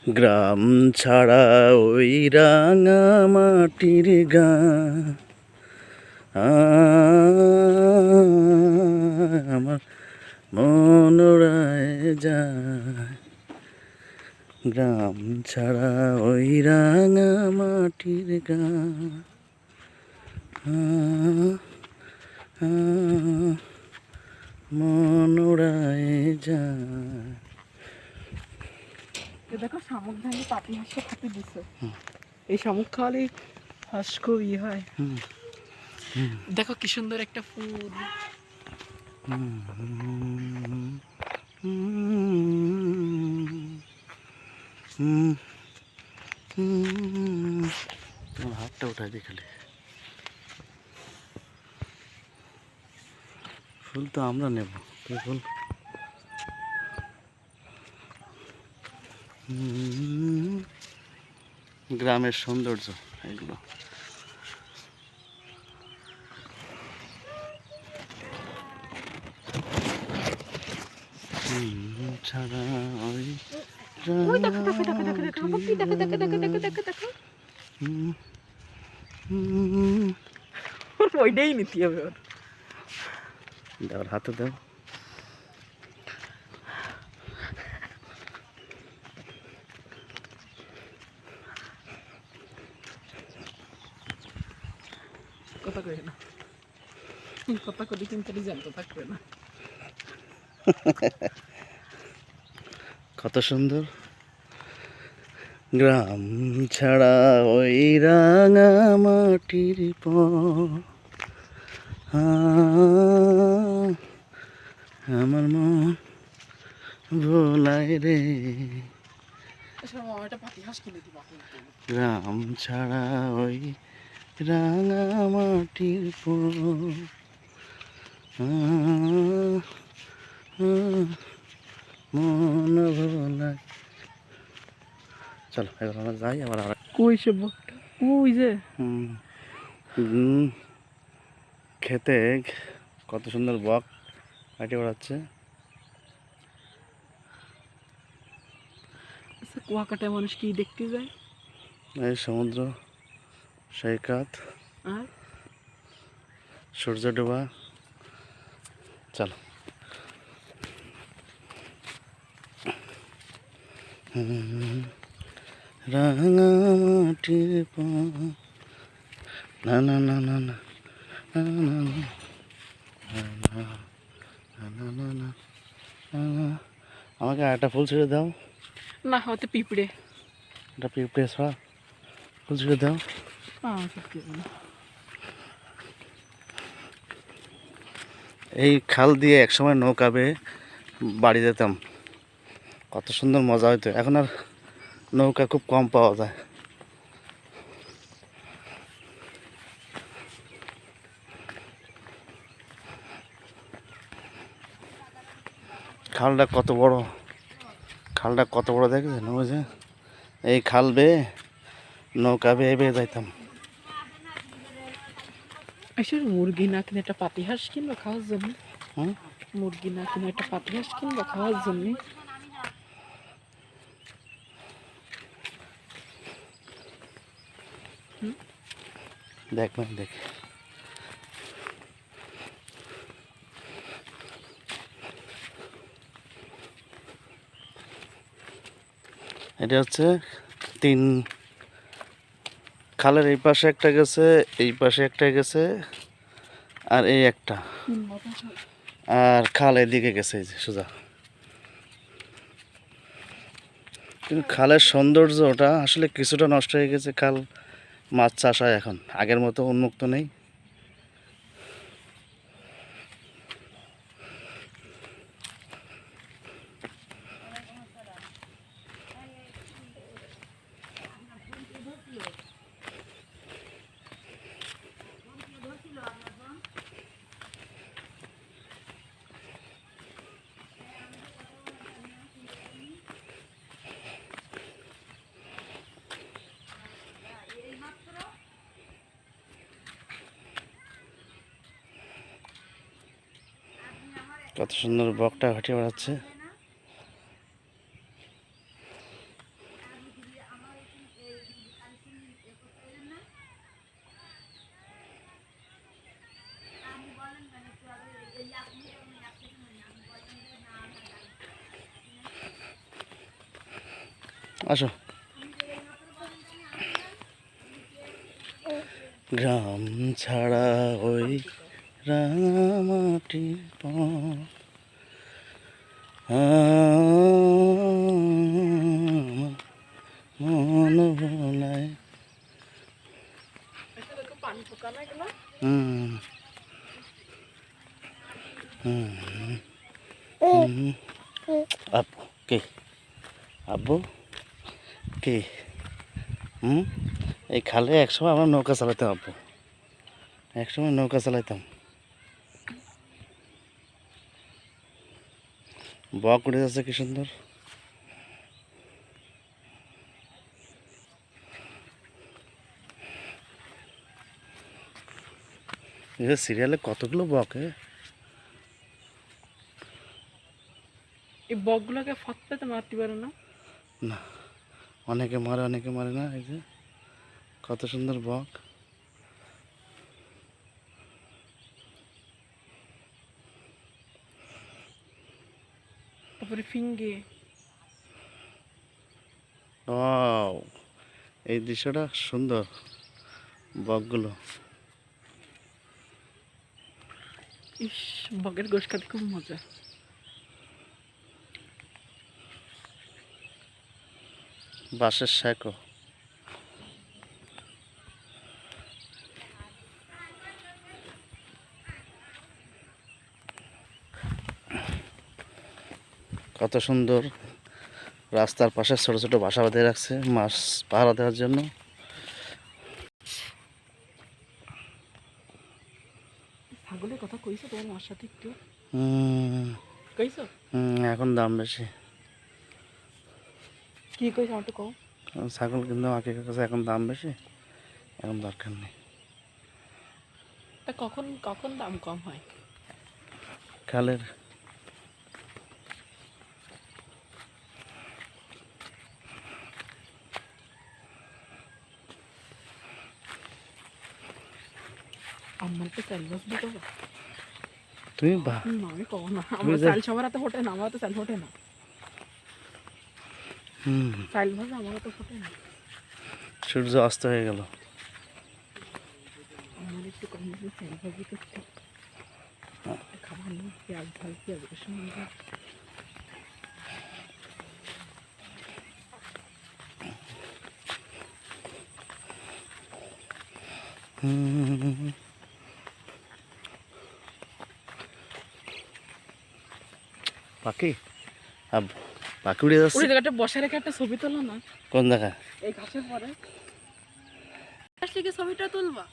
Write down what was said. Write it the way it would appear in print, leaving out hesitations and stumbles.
গ্রাম ছাড়া ওই রাঙা মাটির গান আমার মন উড়ায় যায়। গ্রাম ছাড়া ওই রাঙা মাটির গান মন উড়ায় যায়। দেখো শামুক ধানি পাতি হাঁস খাতে দিছে। এই শামুক খাওয়ালে হাঁস খুব ই হয়। দেখো কি সুন্দর একটা ফুল। তোমার হাতটা উঠাই দেখালে ফুল তো আমরা নেব, তুই ফুল গ্রামের সৌন্দর্য এগুলো। ছাড়া ওই ওইটাই নিতে হবে ওর। দেওয়ার হাতে দাও। কথা কই না, কথা কই কিন্তু জানতো থাকবে না। কত সুন্দর গ্রাম ছাড়া ওই রাঙা মাটির আমার মন ভোলায় রে। গ্রাম ছাড়া ওই রাঙা মাটির মন ভোলায়। চলো এবার আমরা যাই আবার। কই সে বকটা? ওই যে খেতে কত সুন্দর বক হাঁটে বেড়াচ্ছে। কুয়াকাটা মানুষ কি দেখতে যায়? এই সমুদ্র সৈকত আর সূর্য ডোবা। চলো রাঙা মাটির না না না না না আমাকে একটা ফুল ছিঁড়ে দাও না, হয়তো পিঁপড়ে। একটা পিঁপড়ে ছড়া ফুল ছিঁড়ে দাও। এই খাল দিয়ে একসময় নৌকা বেয়ে বাড়ি যেতাম, কত সুন্দর মজা হইতো। এখন আর নৌকা খুব কম পাওয়া যায়। খালটা কত বড়, খালটা কত বড় দেখেছেন? ওই যে এই খাল বেয়ে নৌকা বেয়ে বেয়ে যাইতাম। মুরগি না কিনে একটা পাতি হাঁস কিনবো খাওয়ার জন্য। হুম, মুরগি না কিনে একটা পাতি হাঁস কিনবো খাওয়ার জন্য। দেখবেন দেখি এটা হচ্ছে তিন খালের এই পাশে একটা গেছে, এই পাশে একটা গেছে, আর এই একটা, আর খাল এদিকে গেছে এই যে সোজা। কিন্তু খালের সৌন্দর্যটা আসলে কিছুটা নষ্ট হয়ে গেছে। খাল মাছ চাষ হয় এখন, আগের মতো উন্মুক্ত নেই। কত সুন্দর বকটা হেঁটে বেড়াচ্ছে। আসো। গ্রাম ছাড়া ওই রাঙামাটি মন ভোলায়। পানি পোকা না এগুলো। হুম হুম হুম। আব্বু কে? আব্বু কে? এই খালে একসময় আমরা নৌকা চালাতাম আব্বু, একসময় নৌকা চালাইতাম। বক উড়ে যাচ্ছে কি সুন্দর। সিরিয়ালে কতগুলো বক। এই বকগুলোকে ফাঁদ পেতে মারতে পারে না? না, অনেকে মারে অনেকে মারে না। এই যে কত সুন্দর বক। তারপরে ফিঙ্গে। ওয়াও, এই দৃশ্যটা সুন্দর। বকগুলো ইস, বকের গোশ খেতে খুব মজা। বাঁশের শেকো। কত সুন্দর। রাস্তার পাশে ছোট ছোট বাসা বেঁধে রাখছে মাছ পাহারা দেওয়ার জন্য। ছাগলের কথা কইছো তোমার মার সাথে একটু? হুম কইছো? এখন দাম বেশি। কি কইছো আমাকে কও। ছাগল কিন্তু আমাকে কাছে এখন দাম বেশি, এখন দরকার নেই। তা কখন কখন দাম কম হয়? খালের আমার তো চাল বাস দিতে হবে। তুমি না আমি কও না, তুমি আমার যে চাল সবার হাতে ফোটে না, আমার তো চাল ফোটে না। চাল ভাজা আমার তো ফোটে না। সূর্য অস্ত হয়ে গেল। আমার একটু কম বেশি চাল ভাজি করতে খাবার না, পেঁয়াজ ঝাল পেঁয়াজ রসুন দিয়ে। পাখি পাখি উড়ে যাচ্ছে। ওই জায়গাটা বসে রেখে একটা ছবি তোলো না। কোন জায়গা? এই ঘাসের পরে আসলে কি ছবিটা তুলবা?